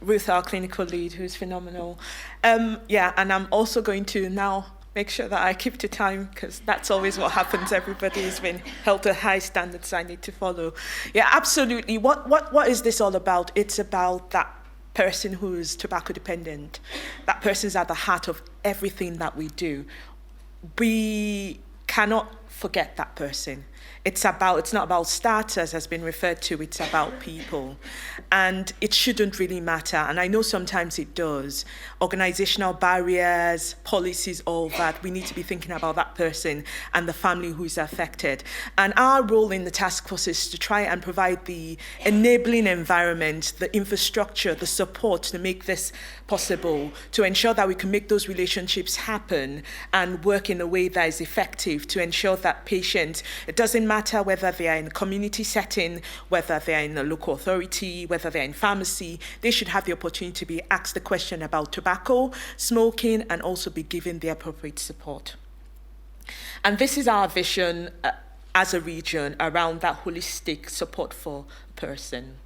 Ruth, our clinical lead, who's phenomenal. And I'm also going to now make sure that I keep to time, because that's always what happens. Everybody's been held to high standards I need to follow. Yeah, absolutely. What is this all about? It's about that person who is tobacco dependent. That person's at the heart of everything that we do. We cannot forget that person. It's not about status, has been referred to, it's about people. And it shouldn't really matter. And I know sometimes it does. Organizational barriers, policies, all that. We need to be thinking about that person and the family who is affected. And our role in the task force is to try and provide the enabling environment, the infrastructure, the support to make this possible, to ensure that we can make those relationships happen and work in a way that is effective to ensure that patients, it doesn't matter whether they are in a community setting, whether they are in a local authority, whether they're in pharmacy, they should have the opportunity to be asked the question about tobacco, smoking, and also be given the appropriate support. And this is our vision as a region around that holistic support for a person.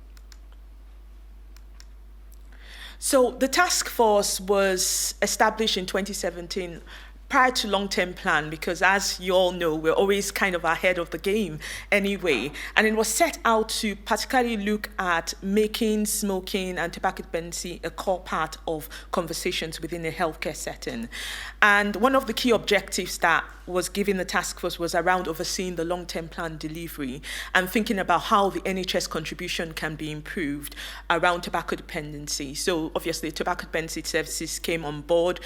So the task force was established in 2017 prior to long-term plan, because as you all know, we're always kind of ahead of the game anyway. And it was set out to particularly look at making smoking and tobacco dependency a core part of conversations within a healthcare setting. And one of the key objectives that was given the task force was around overseeing the long-term plan delivery and thinking about how the NHS contribution can be improved around tobacco dependency. So obviously tobacco dependency services came on board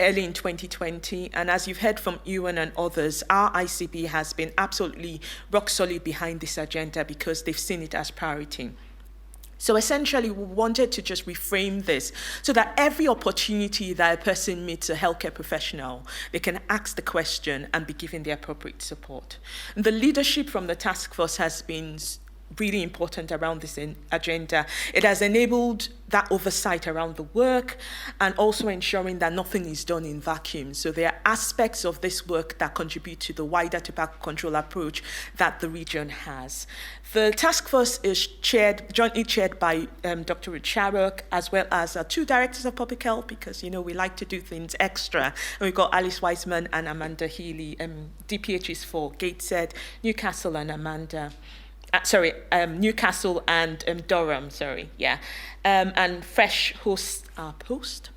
early in 2020. And as you've heard from Ewan and others, our ICB has been absolutely rock solid behind this agenda because they've seen it as priority. So essentially, we wanted to just reframe this so that every opportunity that a person meets a healthcare professional, they can ask the question and be given the appropriate support. And the leadership from the task force has been really important around this agenda. It has enabled that oversight around the work and also ensuring that nothing is done in vacuum. So there are aspects of this work that contribute to the wider tobacco control approach that the region has. The task force is jointly chaired by Dr. Richaruk, as well as 2 directors of public health, because, we like to do things extra. And we've got Alice Wiseman and Amanda Healy. DPH is for Gateshead, Newcastle, and Amanda. Newcastle and Durham, and Fresh hosts our post.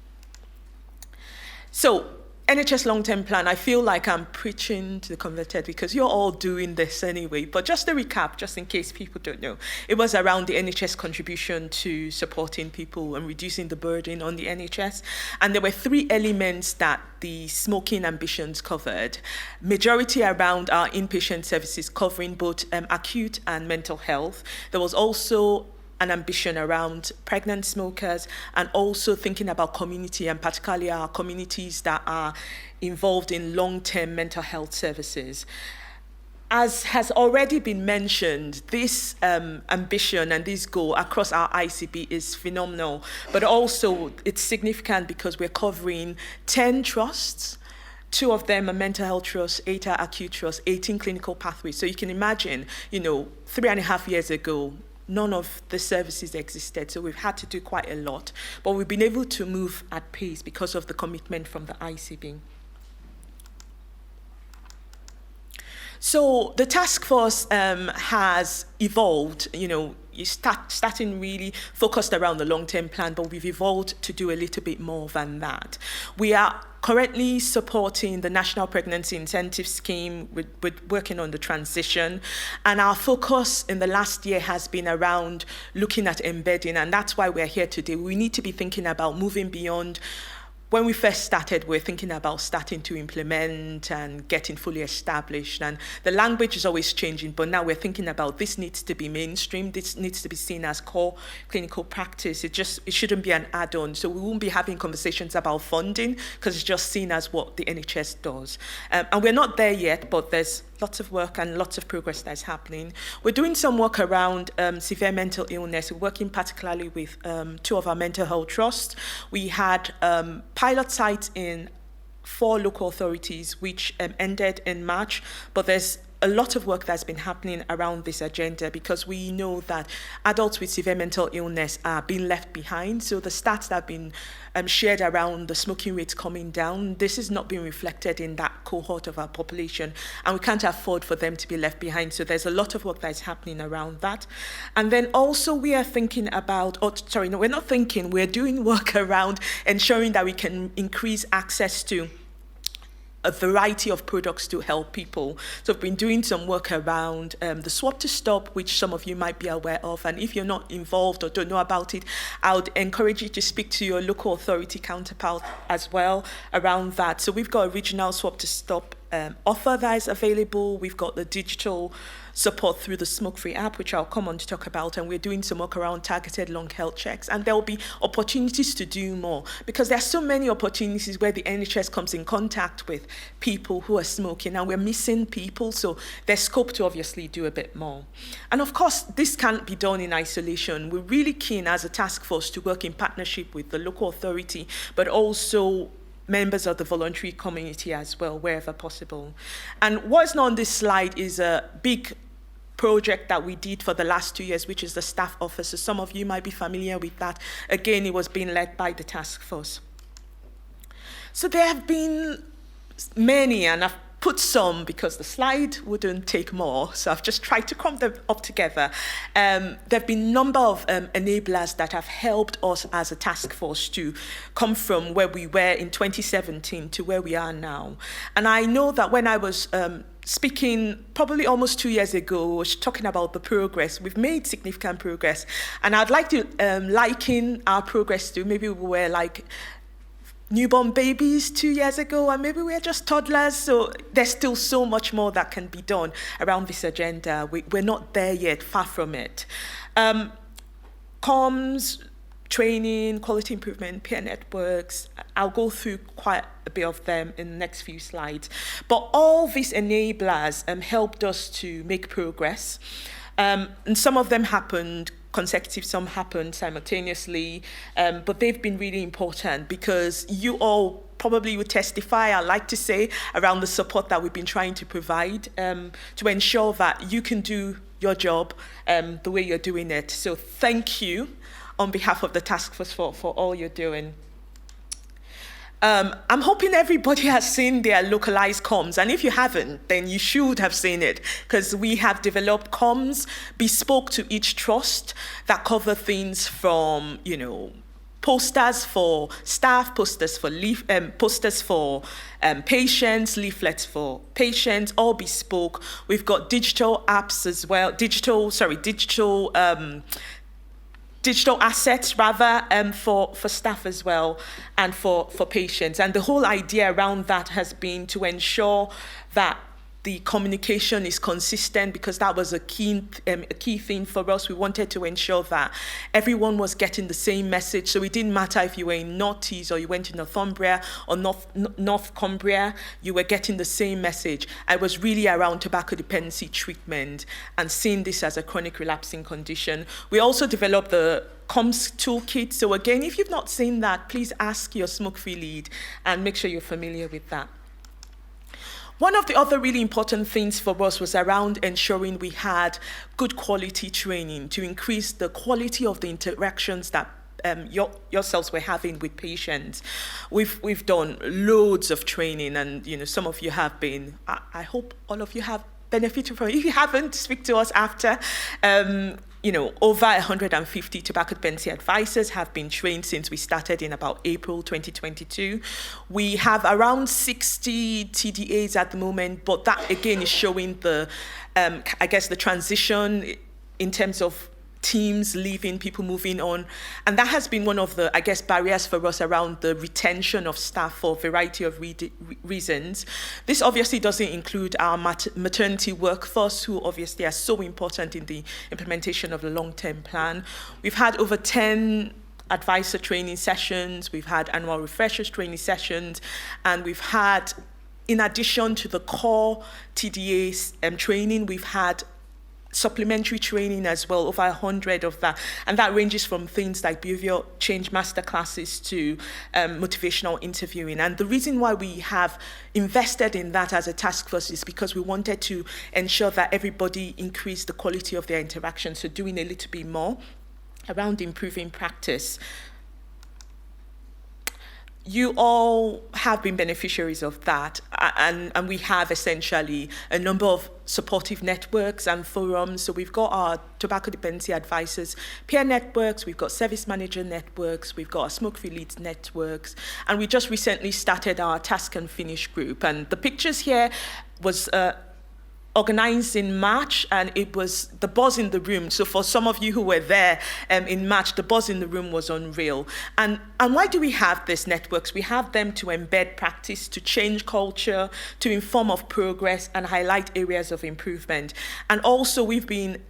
So, NHS long-term plan, I feel like I'm preaching to the converted because you're all doing this anyway. But just to recap, just in case people don't know, it was around the NHS contribution to supporting people and reducing the burden on the NHS. And there were 3 elements that the smoking ambitions covered. Majority around our inpatient services covering both acute and mental health. There was also an ambition around pregnant smokers and also thinking about community and particularly our communities that are involved in long-term mental health services. As has already been mentioned, this ambition and this goal across our ICB is phenomenal, but also it's significant because we're covering 10 trusts. 2 of them are mental health trusts, 8 are acute trusts, 18 clinical pathways. So you can imagine, 3.5 years ago, none of the services existed, so we've had to do quite a lot. But we've been able to move at pace because of the commitment from the ICB. So the task force has evolved, starting really focused around the long-term plan, but we've evolved to do a little bit more than that. We are currently supporting the National Pregnancy Incentive Scheme with working on the transition. And our focus in the last year has been around looking at embedding, and that's why we're here today. We need to be thinking about moving beyond. When we first started, we're thinking about starting to implement and getting fully established. And the language is always changing, but now we're thinking about this needs to be mainstream. This needs to be seen as core clinical practice. It shouldn't be an add-on. So we won't be having conversations about funding because it's just seen as what the NHS does. And we're not there yet, but there's lots of work and lots of progress that's happening. We're doing some work around severe mental illness. We're working particularly with 2 of our mental health trusts. We had pilot sites in 4 local authorities, which ended in March, but there's a lot of work that's been happening around this agenda, because we know that adults with severe mental illness are being left behind. So the stats that have been shared around the smoking rates coming down, this is not being reflected in that cohort of our population, and we can't afford for them to be left behind. So there's a lot of work that is happening around that. And then also we are thinking about, we're not thinking, we're doing work around ensuring that we can increase access to a variety of products to help people. So I've been doing some work around the Swap to Stop, which some of you might be aware of. And if you're not involved or don't know about it, I would encourage you to speak to your local authority counterpart as well around that. So we've got a regional Swap to Stop offer that is available. We've got the digital support through the Smokefree app, which I'll come on to talk about, and we're doing some work around targeted lung health checks, and there will be opportunities to do more, because there are so many opportunities where the NHS comes in contact with people who are smoking, and we're missing people, so there's scope to obviously do a bit more. And of course, this can't be done in isolation. We're really keen as a task force to work in partnership with the local authority, but also members of the voluntary community as well, wherever possible. And what's not on this slide is a big project that we did for the last 2 years, which is the staff office. So some of you might be familiar with that. Again, it was being led by the task force. So there have been many, and I've put some because the slide wouldn't take more, so I've just tried to clump them up together. There have been a number of enablers that have helped us as a task force to come from where we were in 2017 to where we are now. And I know that when I was speaking probably almost 2 years ago, was talking about the progress. We've made significant progress, and I'd like to liken our progress to maybe we were like newborn babies 2 years ago, and maybe we're just toddlers. So there's still so much more that can be done around this agenda. We're not there yet, far from it. Comms, training, quality improvement, peer networks, I'll go through quite a bit of them in the next few slides. But all these enablers helped us to make progress. And some of them happened consecutive, some happened simultaneously, but they've been really important because you all probably would testify, I like to say, around the support that we've been trying to provide to ensure that you can do your job the way you're doing it. So thank you on behalf of the task force for all you're doing. I'm hoping everybody has seen their localized comms, and if you haven't, then you should have seen it, because we have developed comms bespoke to each trust that cover things from, posters for staff, posters for patients, leaflets for patients, all bespoke. We've got digital apps as well, digital assets rather for staff as well, and for patients. And the whole idea around that has been to ensure that the communication is consistent, because that was a key thing for us. We wanted to ensure that everyone was getting the same message. So it didn't matter if you were in North East or you went to Northumbria or North Cumbria, you were getting the same message. I was really around tobacco dependency treatment and seeing this as a chronic relapsing condition. We also developed the comms toolkit. So again, if you've not seen that, please ask your smoke-free lead and make sure you're familiar with that. One of the other really important things for us was around ensuring we had good quality training to increase the quality of the interactions that yourselves were having with patients. We've done loads of training, and some of you have been. I hope all of you have benefited from it. If you haven't, speak to us after. Over 150 tobacco dependency advisors have been trained since we started in about April 2022. We have around 60 TDAs at the moment, but that again is showing the transition in terms of teams leaving, people moving on. And that has been one of the, barriers for us around the retention of staff for a variety of reasons. This obviously doesn't include our maternity workforce, who obviously are so important in the implementation of the long-term plan. We've had over 10 advisor training sessions, we've had annual refreshers training sessions, and we've had, in addition to the core TDA training, we've had supplementary training as well, over 100 of that. And that ranges from things like behavior change masterclasses to motivational interviewing. And the reason why we have invested in that as a task force is because we wanted to ensure that everybody increased the quality of their interaction, so doing a little bit more around improving practice. You all have been beneficiaries of that, and we have essentially a number of supportive networks and forums. So we've got our tobacco dependency advisors peer networks, we've got service manager networks, we've got our smoke-free leads networks, and we just recently started our task and finish group. And the pictures here was organized in March, and it was the buzz in the room. So for some of you who were there in March, the buzz in the room was unreal. And why do we have these networks? We have them to embed practice, to change culture, to inform of progress, and highlight areas of improvement. And also we've been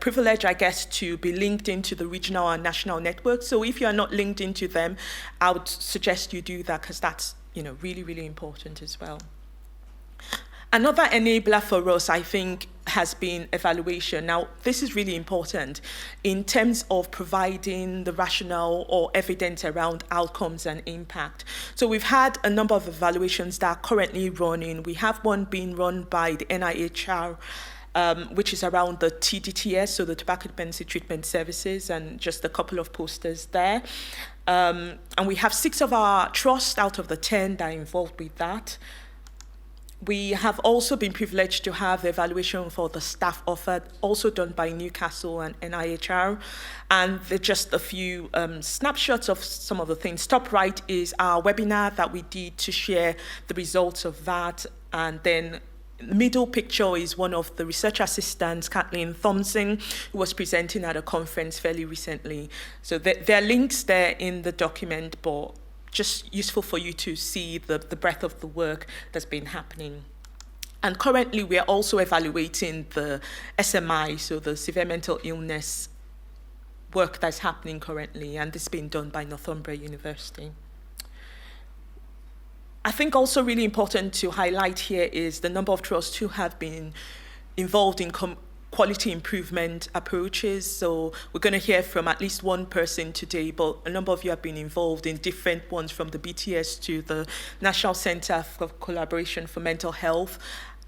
privileged, I guess, to be linked into the regional and national networks. So if you are not linked into them, I would suggest you do that, because that's really, really important as well. Another enabler for us, I think, has been evaluation. Now, this is really important in terms of providing the rationale or evidence around outcomes and impact. So we've had a number of evaluations that are currently running. We have one being run by the NIHR, which is around the TDTS, so the Tobacco Dependency Treatment Services, and just a couple of posters there. And we have 6 of our trusts out of the 10 that are involved with that. We have also been privileged to have the evaluation for the staff offered, also done by Newcastle and NIHR. And they're just a few snapshots of some of the things. Top right is our webinar that we did to share the results of that. And then the middle picture is one of the research assistants, Kathleen Thompson, who was presenting at a conference fairly recently. So there are links there in the document, but just useful for you to see the breadth of the work that's been happening. And currently, we are also evaluating the SMI, so the severe mental illness work that's happening currently, and this is being done by Northumbria University. I think also really important to highlight here is the number of trusts who have been involved in quality improvement approaches. So we're going to hear from at least one person today, but a number of you have been involved in different ones, from the BTS to the National Center for Collaboration for Mental Health.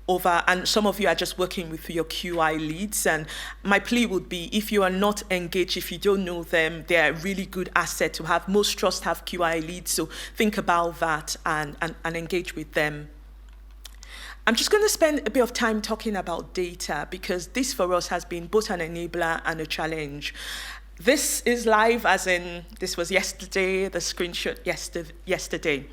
And some of you are just working with your QI leads. And my plea would be, if you are not engaged, if you don't know them, they're a really good asset to have. Most trusts have QI leads, so think about that and engage with them. I'm just going to spend a bit of time talking about data, because this for us has been both an enabler and a challenge. This is live, as in this was yesterday, the screenshot yesterday.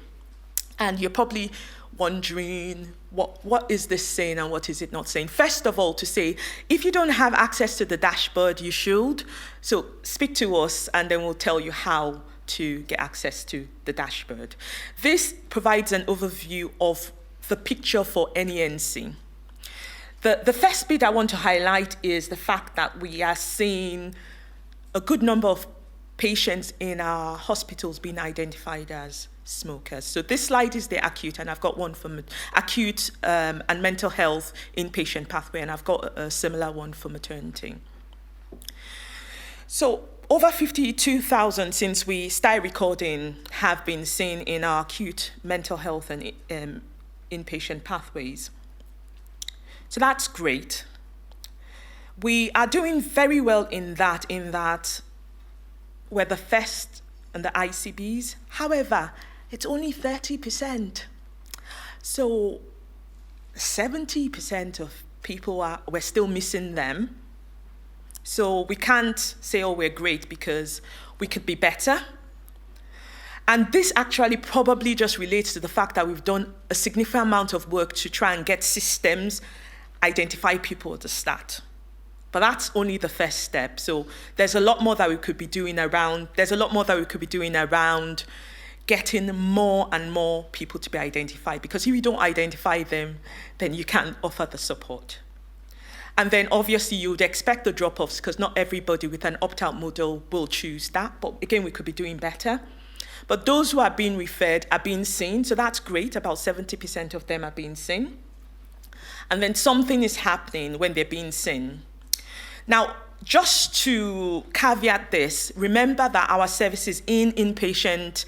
And you're probably wondering, what is this saying and what is it not saying? First of all, to say, if you don't have access to the dashboard, you should. So speak to us and then we'll tell you how to get access to the dashboard. This provides an overview of the picture for NENC. The first bit I want to highlight is the fact that we are seeing a good number of patients in our hospitals being identified as smokers. So this slide is the acute, and I've got one for acute and mental health inpatient pathway, and I've got a similar one for maternity. So over 52,000 since we started recording have been seen in our acute mental health and inpatient pathways. So that's great. We are doing very well in that we're the first in the ICBs. However, it's only 30%. So 70% of people we're still missing them. So we can't say, oh, we're great, because we could be better. And this actually probably just relates to the fact that we've done a significant amount of work to try and get systems, identify people at the start. But that's only the first step. So there's a lot more that we could be doing around, getting more and more people to be identified. Because if you don't identify them, then you can't offer the support. And then obviously you would expect the drop-offs, because not everybody with an opt-out model will choose that. But again, we could be doing better. But those who are being referred are being seen, so that's great. About 70% of them are being seen. And then something is happening when they're being seen. Now, just to caveat this, remember that our services in inpatient,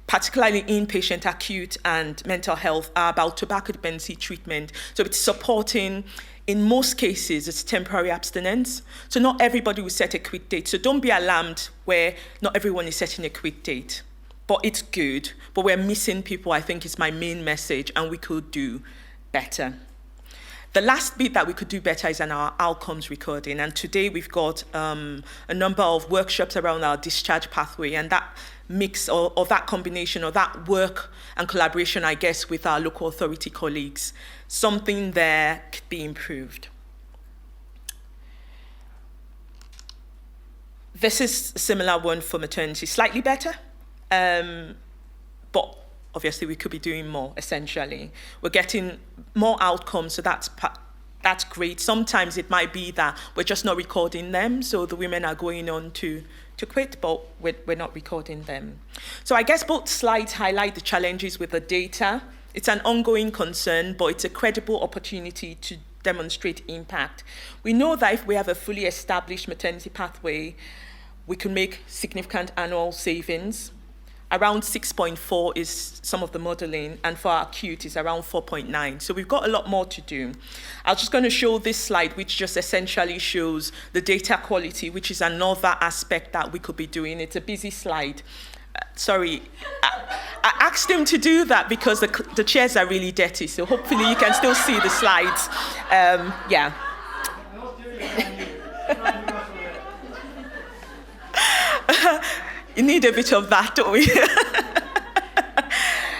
particularly inpatient acute and mental health, are about tobacco dependency treatment. So it's supporting, in most cases, it's temporary abstinence. So not everybody will set a quit date. So don't be alarmed where not everyone is setting a quit date. But it's good. But we're missing people, I think, is my main message, and we could do better. The last bit that we could do better is on our outcomes recording. And today we've got a number of workshops around our discharge pathway, and that mix or that combination or that work and collaboration, I guess, with our local authority colleagues, something there could be improved. This is a similar one for maternity, slightly better, but obviously we could be doing more, essentially. We're getting more outcomes, so that's great. Sometimes it might be that we're just not recording them, so the women are going on to quit, but we're not recording them. So I guess both slides highlight the challenges with the data. It's an ongoing concern, but it's a credible opportunity to demonstrate impact. We know that if we have a fully established maternity pathway, we can make significant annual savings. Around 6.4 is some of the modeling, and for our acute is around 4.9. So we've got a lot more to do. I'm just going to show this slide, which just essentially shows the data quality, which is another aspect that we could be doing. It's a busy slide. Sorry, I asked him to do that because the chairs are really dirty, so hopefully you can still see the slides. Yeah. You need a bit of that, don't we?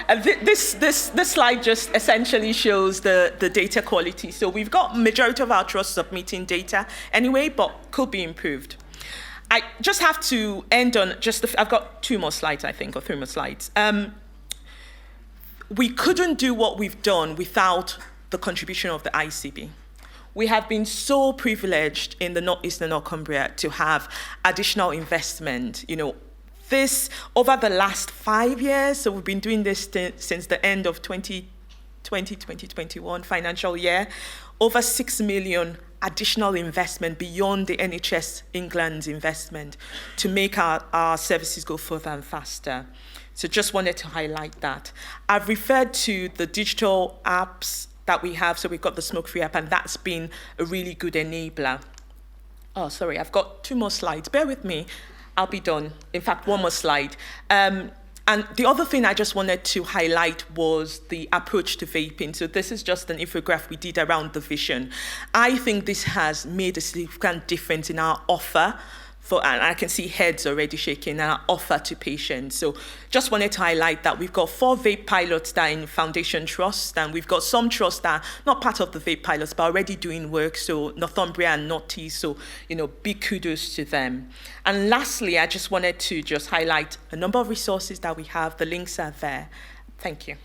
And this slide just essentially shows the data quality. So we've got majority of our trusts submitting data anyway, but could be improved. I just have to end on I've got 2 more slides, I think, or 3 more slides. We couldn't do what we've done without the contribution of the ICB. We have been so privileged in the Northeastern Northumbria to have additional investment, this over the last 5 years, so we've been doing this since the end of 2020-2021 financial year, over 6 million additional investment beyond the NHS England's investment to make our services go further and faster. So just wanted to highlight that. I've referred to the digital apps that we have, so we've got the Smokefree app, and that's been a really good enabler. Oh, sorry, I've got 2 more slides. Bear with me. I'll be done. In fact, 1 more slide. And the other thing I just wanted to highlight was the approach to vaping. So this is just an infographic we did around the vision. I think this has made a significant difference in our offer, and I can see heads already shaking, our offer to patients. So just wanted to highlight that we've got 4 vape pilots that are in Foundation Trust, and we've got some trusts that are not part of the vape pilots, but already doing work, so Northumbria and North East, so, big kudos to them. And lastly, I just wanted to just highlight a number of resources that we have. The links are there. Thank you.